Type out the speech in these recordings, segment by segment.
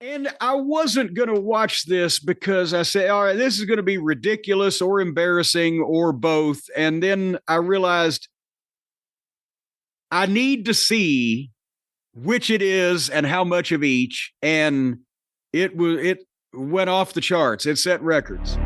And I wasn't going to watch this because I said, all right, this is going to be ridiculous or embarrassing or both. And then I realized I need to see which it is and how much of each. And it went off the charts. It set records.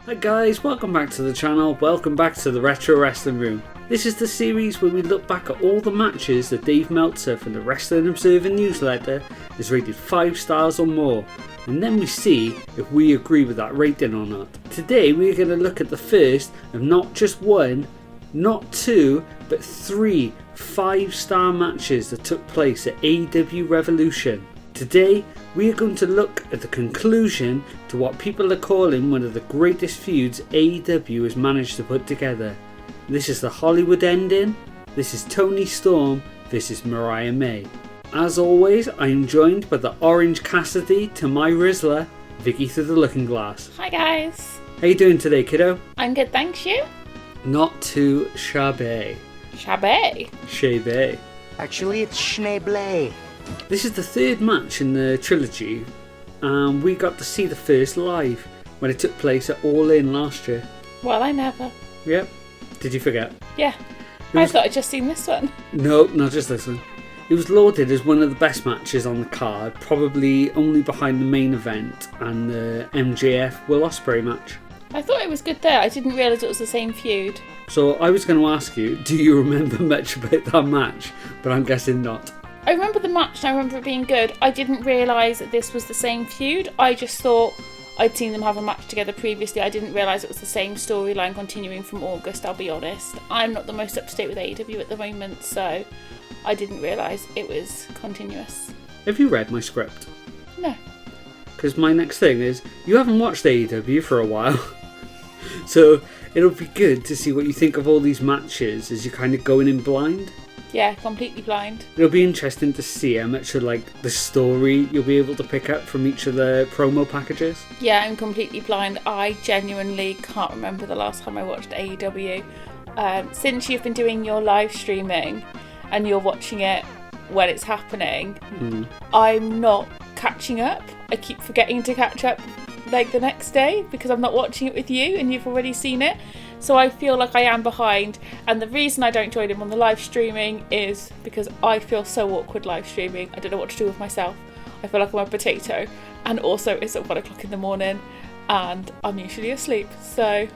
Hi guys, welcome back to the channel, welcome back to the Retro Wrestling Room. This is the series where we look back at all the matches that Dave Meltzer from the Wrestling Observer newsletter has rated 5 stars or more, and then we see if we agree with that rating or not. Today we are going to look at the first of not just one, not two, but 3 5-star matches that took place at AEW Revolution. Today, we are going to look at the conclusion to what people are calling one of the greatest feuds AEW has managed to put together. This is the Hollywood ending. This is Toni Storm versus Mariah May. As always, I am joined by the Orange Cassidy to my Rizzler, Vicky through the Looking Glass. Hi guys. How you doing today, kiddo? I'm good, thanks. You? Not too shabby. Shabby. Shabby. Actually, it's Schneeblay. This is the third match in the trilogy, and we got to see the first live when it took place at All In last year. Well, I never. Yep. Did you forget? Yeah. I thought I'd just seen this one. No, not just this one. It was lauded as one of the best matches on the card, probably only behind the main event and the MJF Will Ospreay match. I thought it was good there. I didn't realise it was the same feud. So I was going to ask you, do you remember much about that match? But I'm guessing not. I remember the match and I remember it being good. I didn't realise that this was the same feud. I just thought I'd seen them have a match together previously. I didn't realise it was the same storyline continuing from August, I'll be honest. I'm not the most up to date with AEW at the moment, so I didn't realise it was continuous. Have you read my script? No. Because my next thing is, you haven't watched AEW for a while. So it'll be good to see what you think of all these matches as you're kind of going in blind. Yeah, completely blind. It'll be interesting to see how much of the story you'll be able to pick up from each of the promo packages. Yeah, I'm completely blind. I genuinely can't remember the last time I watched AEW. Since you've been doing your live streaming and you're watching it when it's happening, I'm not catching up. I keep forgetting to catch up the next day because I'm not watching it with you and you've already seen it. So I feel like I am behind, and the reason I don't join him on the live streaming is because I feel so awkward live streaming. I don't know what to do with myself. I feel like I'm a potato, and also it's at 1 o'clock in the morning and I'm usually asleep, so...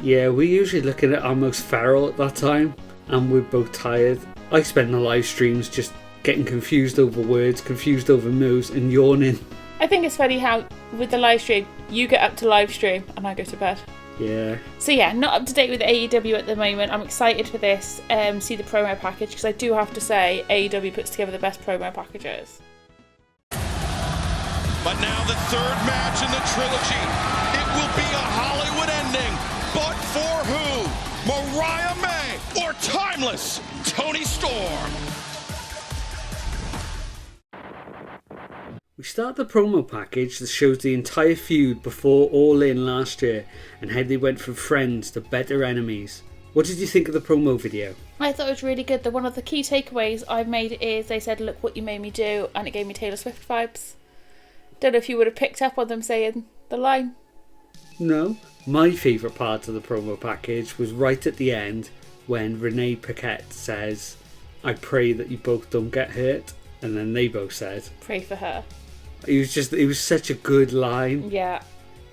Yeah, we're usually looking at our most feral at that time, and we're both tired. I spend the live streams just getting confused over words, confused over moves, and yawning. I think it's funny how with the live stream, you get up to live stream and I go to bed. Yeah. So yeah, not up to date with AEW at the moment. I'm excited for this, see the promo package, because I do have to say AEW puts together the best promo packages. But now the third match in the trilogy. It will be a Hollywood ending. But for who? Mariah May or timeless Toni Storm? We start the promo package that shows the entire feud before All In last year and how they went from friends to better enemies. What did you think of the promo video? I thought it was really good. One of the key takeaways I've made is they said, look what you made me do, and it gave me Taylor Swift vibes. Don't know if you would have picked up on them saying the line. No. My favourite part of the promo package was right at the end when Renee Paquette says, I pray that you both don't get hurt, and then they both said, pray for her. It was such a good line. Yeah.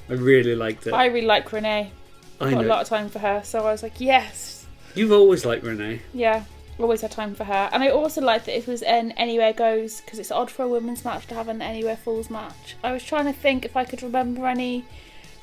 I really liked it. I really like Renee. I've got a lot of time for her, so I was like, yes. You've always liked Renee. Yeah. Always had time for her. And I also liked that it was an Anywhere Goes, because it's odd for a women's match to have an Anywhere Falls match. I was trying to think if I could remember any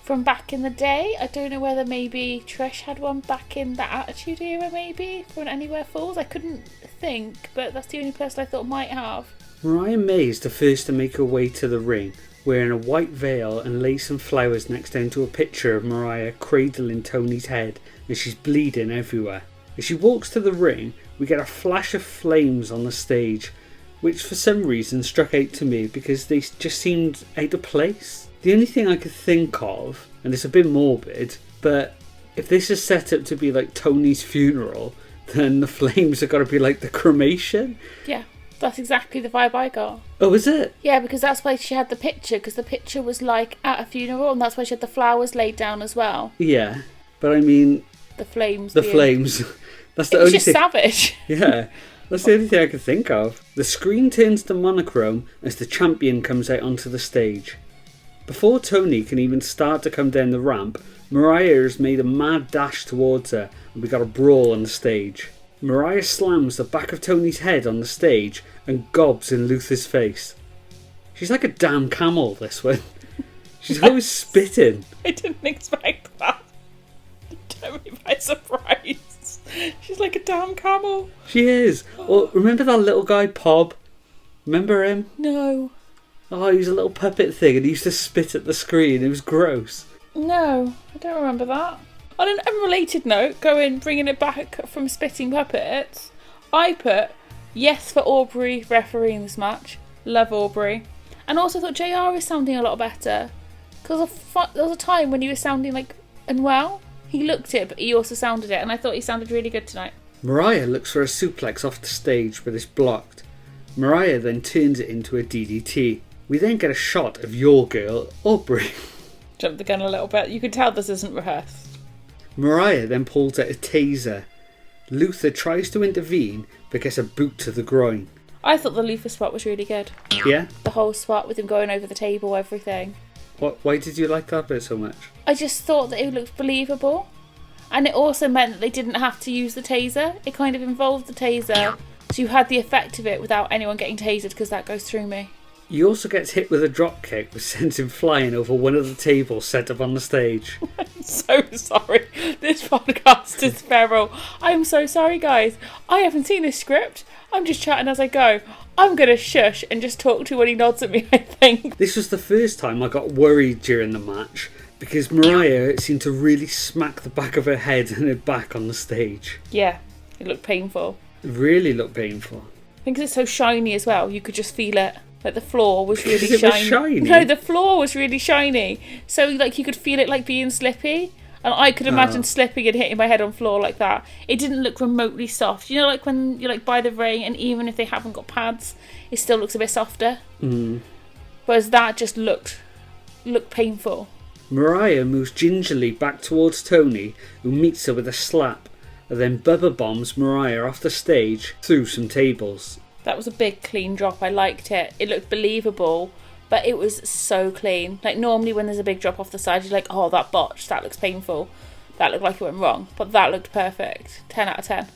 from back in the day. I don't know whether maybe Trish had one back in the Attitude Era, maybe, for an Anywhere Falls. I couldn't think, but that's the only person I thought might have. Mariah May is the first to make her way to the ring, wearing a white veil and lay some flowers next down to a picture of Mariah cradling Toni's head as she's bleeding everywhere. As she walks to the ring, we get a flash of flames on the stage, which for some reason struck out to me because they just seemed out of place. The only thing I could think of, and it's a bit morbid, but if this is set up to be like Toni's funeral, then the flames are got to be like the cremation. Yeah, that's exactly the vibe I got. Oh, is it? Yeah, because that's why she had the picture, because the picture was like at a funeral, and that's why she had the flowers laid down as well. Yeah, but I mean... The flames. The flames. That's the it was only just thing. Savage. Yeah, that's the only thing I could think of. The screen turns to monochrome as the champion comes out onto the stage. Before Toni can even start to come down the ramp, Mariah has made a mad dash towards her, and we got a brawl on the stage. Mariah slams the back of Toni's head on the stage and gobs in Luther's face. She's like a damn camel, this one. She's always spitting. I didn't expect that. Took me by surprise. She's like a damn camel. She is. Well, remember that little guy, Pob? Remember him? No. Oh, he was a little puppet thing and he used to spit at the screen. It was gross. No, I don't remember that. On an unrelated note, bringing it back from spitting puppets, I put yes for Aubrey refereeing this match. Love Aubrey. And also thought JR is sounding a lot better. Because there was a time when he was sounding like unwell. He looked it, but he also sounded it, and I thought he sounded really good tonight. Mariah looks for a suplex off the stage, but it's blocked. Mariah then turns it into a DDT. We then get a shot of your girl, Aubrey. Jumped the gun a little bit. You can tell this isn't rehearsed. Mariah then pulls out a taser. Luther tries to intervene, but gets a boot to the groin. I thought the Luther spot was really good. Yeah? The whole spot with him going over the table, everything. Why did you like that bit so much? I just thought that it looked believable. And it also meant that they didn't have to use the taser. It kind of involved the taser. So you had the effect of it without anyone getting tasered, because that goes through me. He also gets hit with a drop kick, which sends him flying over one of the tables set up on the stage. I'm so sorry. This podcast is feral. I'm so sorry, guys. I haven't seen this script. I'm just chatting as I go. I'm going to shush and just talk to when he nods at me, I think. This was the first time I got worried during the match, because Mariah seemed to really smack the back of her head and her back on the stage. Yeah, it looked painful. It really looked painful. I think it's so shiny as well, you could just feel it. Like the floor was really shiny. Was shiny. No, the floor was really shiny. So like you could feel it like being slippy. And I could imagine slipping and hitting my head on floor like that. It didn't look remotely soft. You know, like when you're like by the ring, and even if they haven't got pads, it still looks a bit softer. Mm. Whereas that just looked painful. Mariah moves gingerly back towards Toni, who meets her with a slap, and then Bubba bombs Mariah off the stage through some tables. That was a big clean drop. I liked it. It looked believable. But it was so clean. Like, normally when there's a big drop off the side, you're like, oh, that botch, that looks painful. That looked like it went wrong. But that looked perfect. 10 out of 10.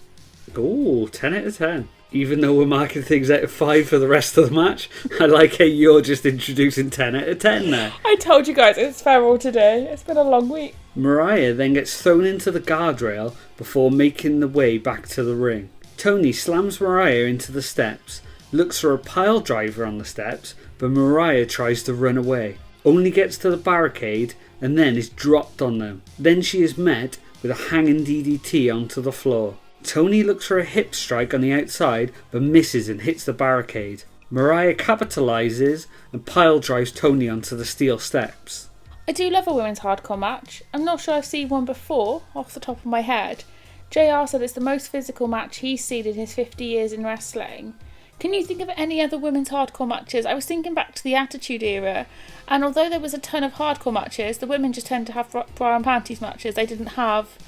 Ooh, 10 out of 10. Even though we're marking things out of 5 for the rest of the match, I like how you're just introducing 10 out of 10 there. I told you guys, it's feral today. It's been a long week. Mariah then gets thrown into the guardrail before making the way back to the ring. Toni slams Mariah into the steps, looks for a pile driver on the steps, but Mariah tries to run away. Only gets to the barricade and then is dropped on them. Then she is met with a hanging DDT onto the floor. Toni looks for a hip strike on the outside but misses and hits the barricade. Mariah capitalises and pile drives Toni onto the steel steps. I do love a women's hardcore match. I'm not sure I've seen one before, off the top of my head. JR said it's the most physical match he's seen in his 50 years in wrestling. Can you think of any other women's hardcore matches? I was thinking back to the Attitude Era, and although there was a ton of hardcore matches, the women just tend to have bra and panties matches. They didn't have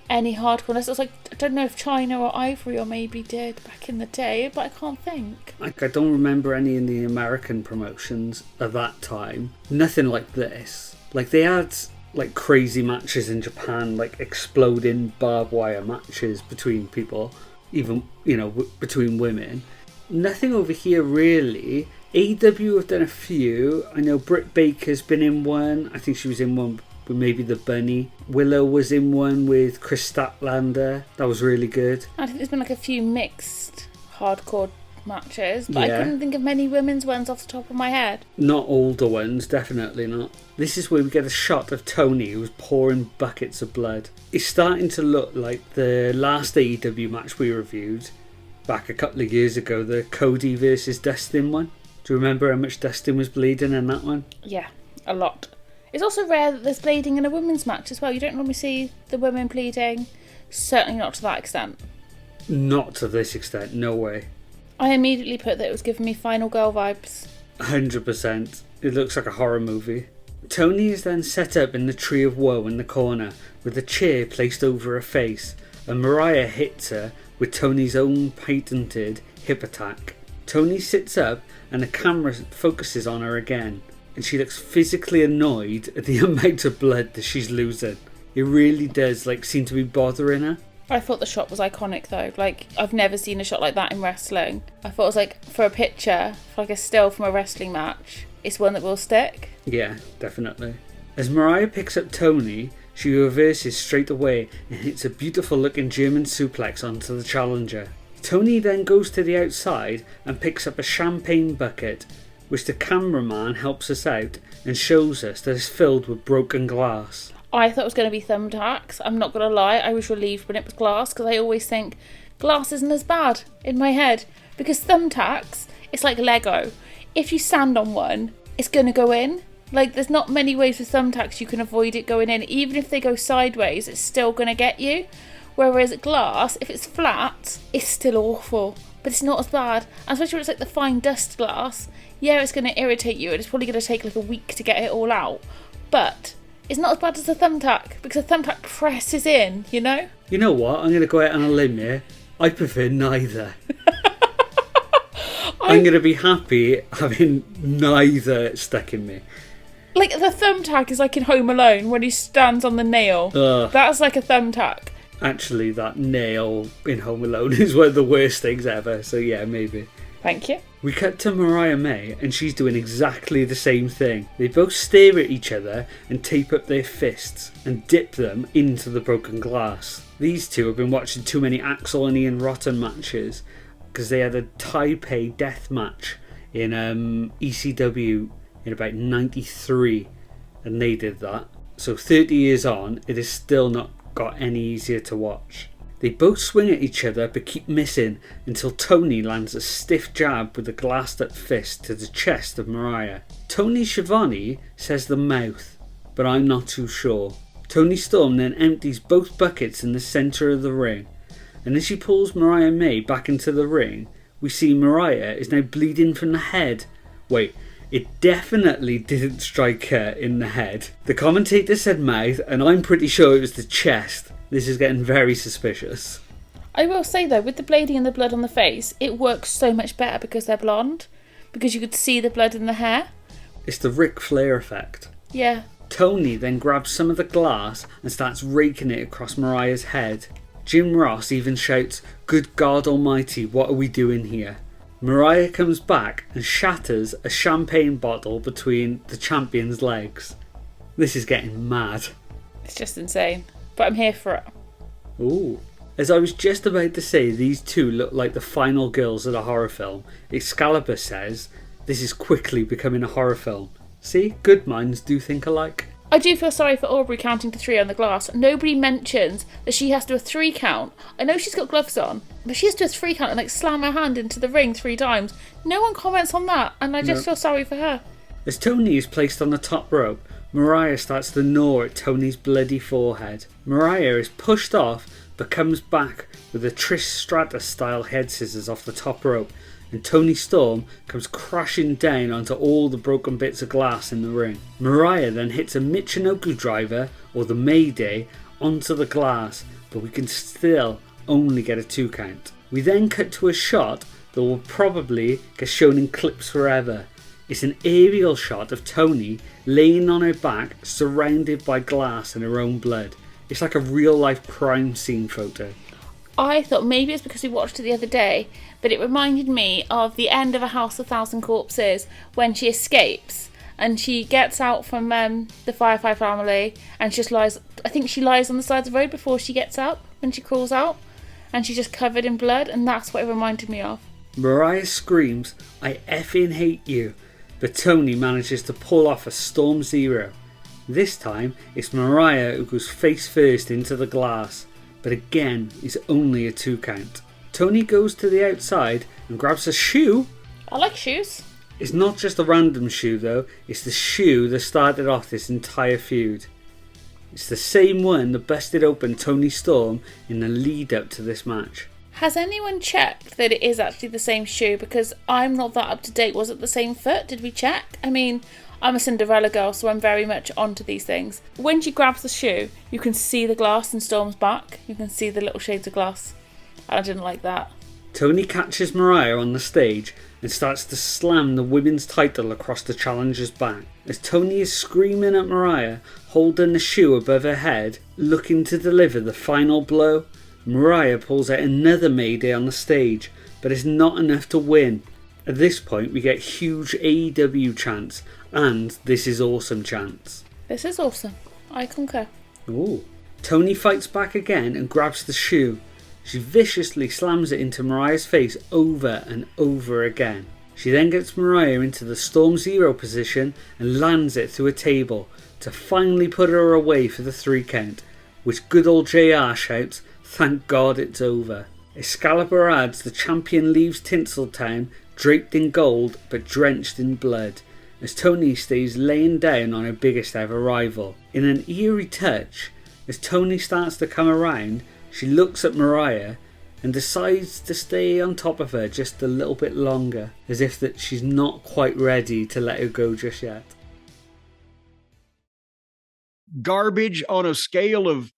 any hardcore. It was like, I don't know if China or Ivory or maybe did back in the day, but I can't think. Like, I don't remember any in the American promotions at that time. Nothing like this. Like, they had like crazy matches in Japan, like exploding barbed wire matches between people. even, between women. Nothing over here really. AEW have done a few. I know Britt Baker's been in one. I think she was in one with maybe the Bunny. Willow was in one with Chris Statlander. That was really good. I think there's been like a few mixed hardcore matches, but Yeah. I couldn't think of many women's ones off the top of my head. Not older ones, definitely not. This is where we get a shot of Toni, who's pouring buckets of blood. It's starting to look like the last AEW match we reviewed back a couple of years ago, the Cody versus Dustin one. Do you remember how much Dustin was bleeding in that one? Yeah, a lot. It's also rare that there's bleeding in a women's match as well. You don't normally see the women bleeding. Certainly not to that extent. Not to this extent, no way. I immediately put that it was giving me Final Girl vibes. 100%. It looks like a horror movie. Toni is then set up in the Tree of Woe in the corner, with a chair placed over her face, and Mariah hits her with Toni's own patented hip attack. Toni sits up and the camera focuses on her again, and she looks physically annoyed at the amount of blood that she's losing. It really does seem to be bothering her. I thought the shot was iconic though. I've never seen a shot like that in wrestling. I thought it was for a picture, for a still from a wrestling match, it's one that will stick. Yeah, definitely. As Mariah picks up Toni, she reverses straight away and hits a beautiful looking German suplex onto the challenger. Toni then goes to the outside and picks up a champagne bucket, which the cameraman helps us out and shows us that it's filled with broken glass. I thought it was going to be thumbtacks. I'm not going to lie, I was relieved when it was glass, because I always think glass isn't as bad in my head. Because thumbtacks, it's like Lego. If you stand on one, it's going to go in. There's not many ways with thumbtacks you can avoid it going in. Even if they go sideways, it's still going to get you. Whereas glass, if it's flat, it's still awful. But it's not as bad. And especially when it's the fine dust glass. Yeah, it's going to irritate you, and it's probably going to take a week to get it all out. But it's not as bad as a thumbtack, because a thumbtack presses in, You know what? I'm going to go out on a limb here. I prefer neither. I'm going to be happy having neither stuck in me. The thumbtack is in Home Alone, when he stands on the nail. Ugh. That's like a thumbtack. Actually, that nail in Home Alone is one of the worst things ever, so yeah, maybe. Thank you. We cut to Mariah May, and she's doing exactly the same thing. They both stare at each other and tape up their fists and dip them into the broken glass. These two have been watching too many Axel and Ian Rotten matches, because they had a Taipei death match in ECW in about 93, and they did that. So 30 years on, it is still not got any easier to watch. They both swing at each other but keep missing until Toni lands a stiff jab with a glassed up fist to the chest of Mariah. Tony Schiavone says the mouth, but I'm not too sure. Toni Storm then empties both buckets in the centre of the ring, and as she pulls Mariah May back into the ring, we see Mariah is now bleeding from the head. Wait, it definitely didn't strike her in the head. The commentator said mouth, and I'm pretty sure it was the chest. This is getting very suspicious. I will say though, with the blading and the blood on the face, it works so much better because they're blonde. Because you could see the blood in the hair. It's the Ric Flair effect. Yeah. Toni then grabs some of the glass and starts raking it across Mariah's head. Jim Ross even shouts, "Good God Almighty, what are we doing here?" Mariah comes back and shatters a champagne bottle between the champion's legs. This is getting mad. It's just insane. But I'm here for it. Ooh. As I was just about to say, these two look like the final girls of a horror film. Excalibur says, this is quickly becoming a horror film. See, good minds do think alike. I do feel sorry for Aubrey counting to 3 on the glass. Nobody mentions that she has to do a 3 count. I know she's got gloves on, but she has to do a 3 count and slam her hand into the ring 3 times. No one comments on that, and I just feel sorry for her. As Toni is placed on the top rope, Mariah starts to gnaw at Toni's bloody forehead. Mariah is pushed off, but comes back with a Trish Stratus style head scissors off the top rope, and Toni Storm comes crashing down onto all the broken bits of glass in the ring. Mariah then hits a Michinoku driver, or the Mayday, onto the glass, but we can still only get a 2 count. We then cut to a shot that will probably get shown in clips forever. It's an aerial shot of Toni laying on her back, surrounded by glass and her own blood. It's like a real life crime scene photo. I thought maybe it's because we watched it the other day, but it reminded me of the end of A House of Thousand Corpses when she escapes and she gets out from the Firefly family and she just lies. I think she lies on the side of the road before she gets up when she crawls out, and she's just covered in blood, and that's what it reminded me of. Mariah screams, "I effing hate you," but Toni manages to pull off a Storm Zero. This time, it's Mariah who goes face first into the glass, but again, it's only a 2 count. Toni goes to the outside and grabs a shoe. I like shoes. It's not just a random shoe though, it's the shoe that started off this entire feud. It's the same one that busted open Toni Storm in the lead up to this match. Has anyone checked that it is actually the same shoe? Because I'm not that up to date. Was it the same foot? Did we check? I mean, I'm a Cinderella girl, so I'm very much onto these things. When she grabs the shoe, you can see the glass in Storm's back. You can see the little shades of glass. I didn't like that. Toni catches Mariah on the stage and starts to slam the women's title across the challenger's back. As Toni is screaming at Mariah, holding the shoe above her head, looking to deliver the final blow, Mariah pulls out another Mayday on the stage, but it's not enough to win. At this point we get huge AEW chants and "This is awesome" chants. This is awesome. I concur. Ooh. Toni fights back again and grabs the shoe. She viciously slams it into Mariah's face over and over again. She then gets Mariah into the Storm Zero position and lands it through a table to finally put her away for the 3 count, which good old JR shouts, "Thank God it's over." Excalibur adds the champion leaves Tinseltown draped in gold but drenched in blood, as Toni stays laying down on her biggest ever rival. In an eerie touch, as Toni starts to come around, she looks at Mariah and decides to stay on top of her just a little bit longer, as if that she's not quite ready to let her go just yet. Garbage on a scale of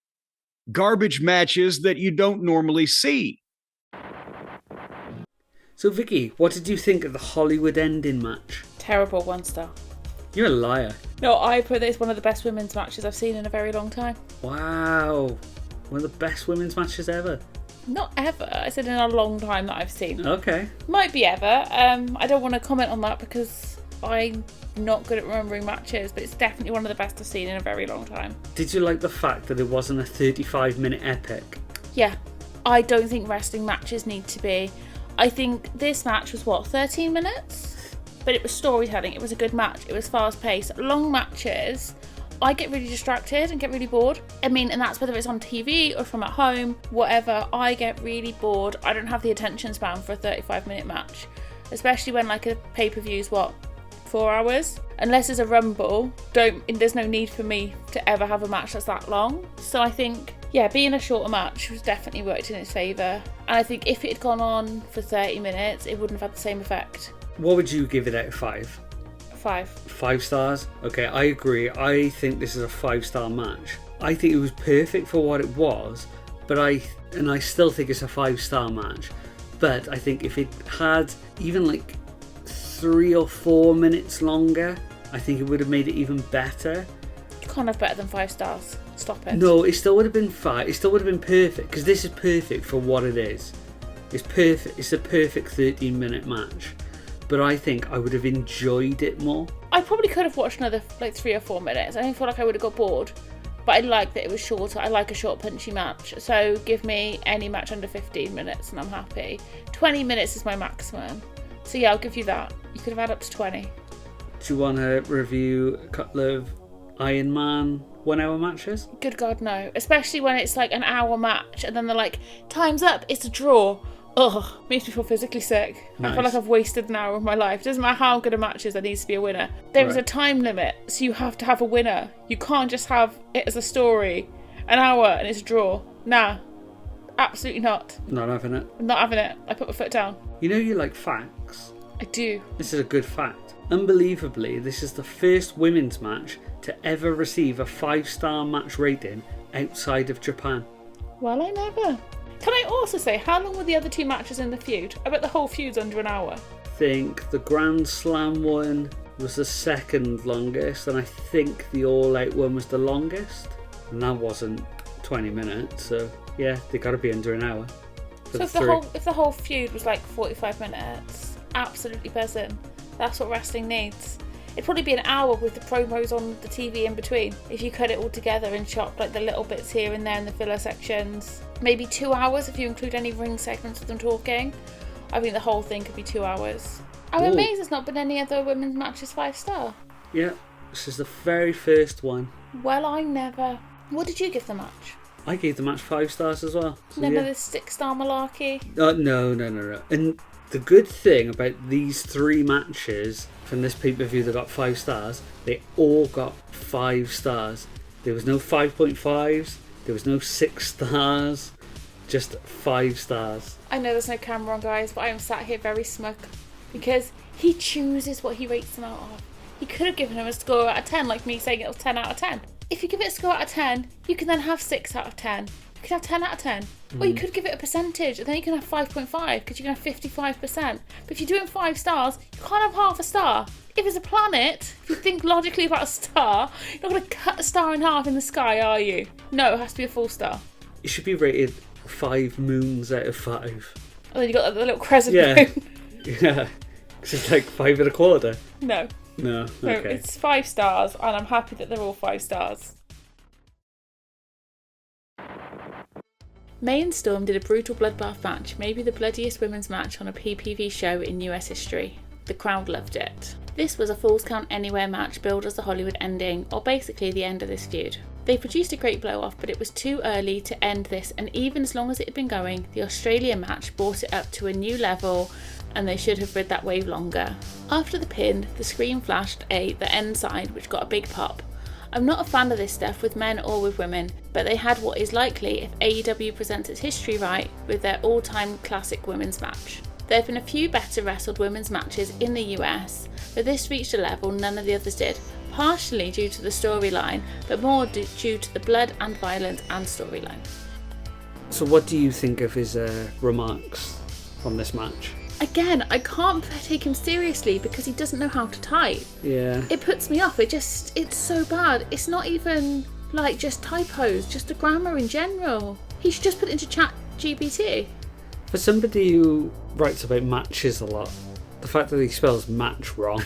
garbage matches that you don't normally see. So Vicky, what did you think of the Hollywood ending match? Terrible, 1 star. You're a liar. No, I put this one of the best women's matches I've seen in a very long time. Wow. One of the best women's matches ever. Not ever. I said in a long time that I've seen. Okay. Might be ever. I don't want to comment on that because I'm not good at remembering matches, but it's definitely one of the best I've seen in a very long time. Did you like the fact that it wasn't a 35-minute epic? Yeah. I don't think wrestling matches need to be. I think this match was, 13 minutes? But it was storytelling. It was a good match. It was fast-paced. Long matches, I get really distracted and get really bored. I mean, and that's whether it's on TV or from at home, whatever. I get really bored. I don't have the attention span for a 35-minute match, especially when like a pay-per-view's 4 hours. Unless it's a rumble, there's no need for me to ever have a match that's that long. So I think, yeah, being a shorter match was definitely worked in its favour. And I think if it had gone on for 30 minutes, it wouldn't have had the same effect. What would you give it out of 5? 5. 5 stars? Okay, I agree. I think this is a 5-star match. I think it was perfect for what it was, but I still think it's a 5-star match. But I think if it had even like 3 or 4 minutes longer, I think it would have made it even better. You can't have better than 5 stars. Stop it. No, it still would have been 5. It still would have been perfect, because this is perfect for what it is. It's perfect. It's a perfect 13-minute match. But I think I would have enjoyed it more. I probably could have watched another 3 or 4 minutes. I don't feel like I would have got bored. But I like that it was shorter. I like a short, punchy match. So give me any match under 15 minutes and I'm happy. 20 minutes is my maximum. So yeah, I'll give you that. You could have had up to 20. Do you want to review a couple of Iron Man 1 hour matches? Good God, no. Especially when it's like an hour match and then they're like, time's up, it's a draw. Ugh, makes me feel physically sick. Nice. I feel like I've wasted an hour of my life. It doesn't matter how good a match is, there needs to be a winner. There is a time limit, so you have to have a winner. You can't just have it as a story. An hour and it's a draw. Nah, absolutely not. Not having it. I'm not having it. I put my foot down. You know you like facts. I do. This is a good fact. Unbelievably, this is the first women's match to ever receive a 5-star match rating outside of Japan. Well, I never. Can I also say, how long were the other 2 matches in the feud? I bet the whole feud's under an hour. I think the Grand Slam one was the second longest, and I think the All Out one was the longest. And that wasn't 20 minutes, so yeah, they got to be under an hour. So if the whole feud was like 45 minutes, absolutely buzzing. That's what wrestling needs. It'd probably be an hour with the promos on the TV in between. If you cut it all together and chopped like the little bits here and there in the filler sections. Maybe 2 hours if you include any ring segments of them talking. I think the whole thing could be 2 hours. I'm amazed there's not been any other women's matches 5-star. Yeah, this is the very first one. Well, I never. What did you give the match? I gave the match 5 stars as well. So None of this 6-star malarkey? No. And the good thing about these 3 matches from this pay-per-view that got 5 stars, they all got 5 stars. There was no 5.5s, there was no 6 stars, just 5 stars. I know there's no camera on, guys, but I am sat here very smug because he chooses what he rates them out of. He could have given him a score out of 10, like me saying it was 10 out of 10. If you give it a score out of 10, you can then have 6 out of 10. You can have 10 out of 10. Or you could give it a percentage, and then you can have 5.5, because you can have 55%. But if you're doing 5 stars, you can't have half a star. If it's a planet, if you think logically about a star, you're not going to cut a star in half in the sky, are you? No, it has to be a full star. It should be rated 5 moons out of 5. And then you got the little crescent moon. Yeah, because it's like 5 1/4. No. No, okay. It's 5 stars, and I'm happy that they're all 5 stars. May and Storm did a brutal bloodbath match, maybe the bloodiest women's match on a PPV show in US history. The crowd loved it. This was a Falls Count Anywhere match billed as the Hollywood ending, or basically the end of this feud. They produced a great blow-off, but it was too early to end this, and even as long as it had been going, the Australia match brought it up to a new level, and they should have rid that wave longer. After the pin, the screen flashed the end side, which got a big pop. I'm not a fan of this stuff with men or with women, but they had what is likely, if AEW presents its history right, with their all-time classic women's match. There have been a few better wrestled women's matches in the US, but this reached a level none of the others did, partially due to the storyline, but more due to the blood and violence and storyline. So what do you think of his remarks on this match? Again, I can't take him seriously because he doesn't know how to type. Yeah. It puts me off. It's so bad. It's not even like just typos, just the grammar in general. He should just put it into chat GPT. For somebody who writes about matches a lot, the fact that he spells match wrong.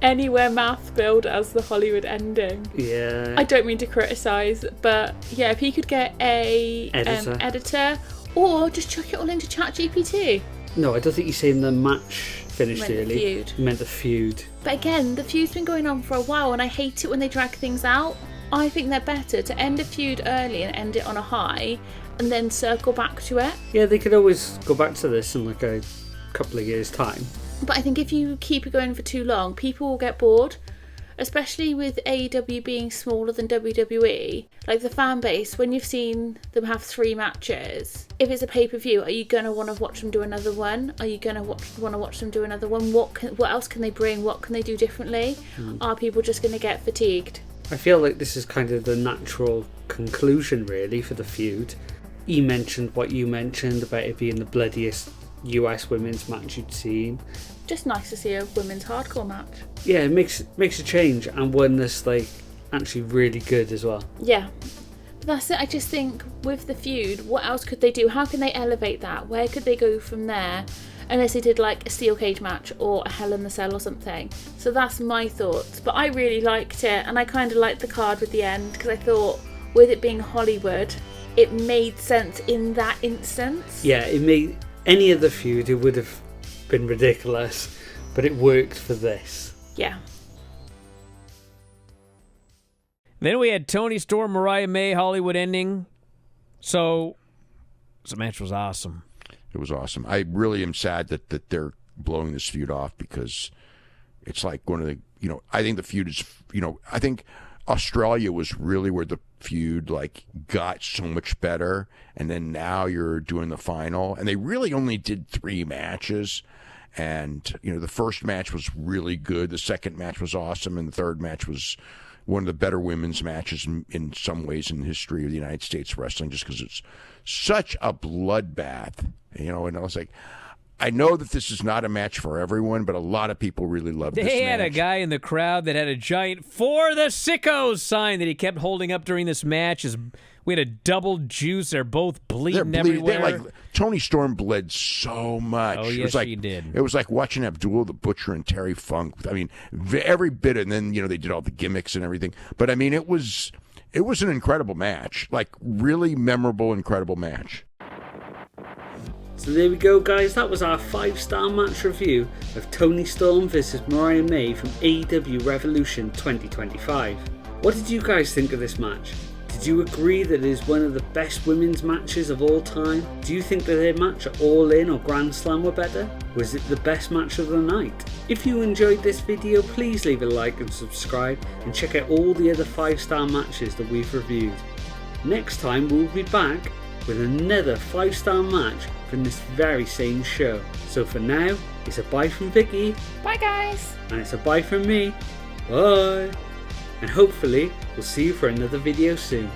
Anywhere math billed as the Hollywood ending. Yeah. I don't mean to criticise, but yeah, if he could get a editor, or just chuck it all into ChatGPT. No, I don't think he's saying the match finished early. Feud. He meant the feud. But again, the feud's been going on for a while, and I hate it when they drag things out. I think they're better to end a feud early and end it on a high, and then circle back to it. Yeah, they could always go back to this in like a couple of years' time. But I think if you keep it going for too long, people will get bored. Especially with AEW being smaller than WWE, like the fan base, when you've seen them have 3 matches, if it's a pay-per-view, are you going to want to watch them do another one? Are you going to want to watch them do another one? What else can they bring? What can they do differently? Are people just going to get fatigued? I feel like this is kind of the natural conclusion, really, for the feud. You mentioned what you mentioned about it being the bloodiest US women's match you'd seen. Just nice to see a women's hardcore match. Yeah, it makes a change, and one that's like actually really good as well. Yeah, but that's it. I just think with the feud, what else could they do? How can they elevate that? Where could they go from there? Unless they did like a steel cage match or a Hell in the Cell or something. So that's my thoughts. But I really liked it, and I kind of liked the card with the end because I thought with it being Hollywood, it made sense in that instance. Yeah, it made any other feud, it would have been ridiculous, but it worked for this. Yeah. Then we had Toni Storm, Mariah May, Hollywood ending. So the match was awesome. It was awesome. I really am sad that they're blowing this feud off because it's like one of the, I think the feud is, I think Australia was really where the feud like got so much better, and then now you're doing the final, and they really only did 3 matches, and the first match was really good, the second match was awesome, and the third match was one of the better women's matches in some ways in the history of the United States wrestling, just because it's such a bloodbath, and I was like, I know that this is not a match for everyone, but a lot of people really love this match. They had a guy in the crowd that had a giant "For the Sickos" sign that he kept holding up during this match. We had a double juice. They're both bleeding everywhere. Toni Storm bled so much. Oh, yes, she did. It was like watching Abdul the Butcher and Terry Funk. I mean, every bit. And then, they did all the gimmicks and everything. But, I mean, it was an incredible match. Like, really memorable, incredible match. So there we go, guys. That was our 5-star match review of Toni Storm versus Mariah May from AEW Revolution 2025. What did you guys think of this match? Did you agree that it is one of the best women's matches of all time? Do you think that their match at All In or Grand Slam were better? Was it the best match of the night? If you enjoyed this video, please leave a like and subscribe, and check out all the other 5-star matches that we've reviewed. Next time we'll be back with another 5-star match from this very same show. So for now, it's a bye from Vicky. Bye, guys. And it's a bye from me. Bye. And hopefully we'll see you for another video soon.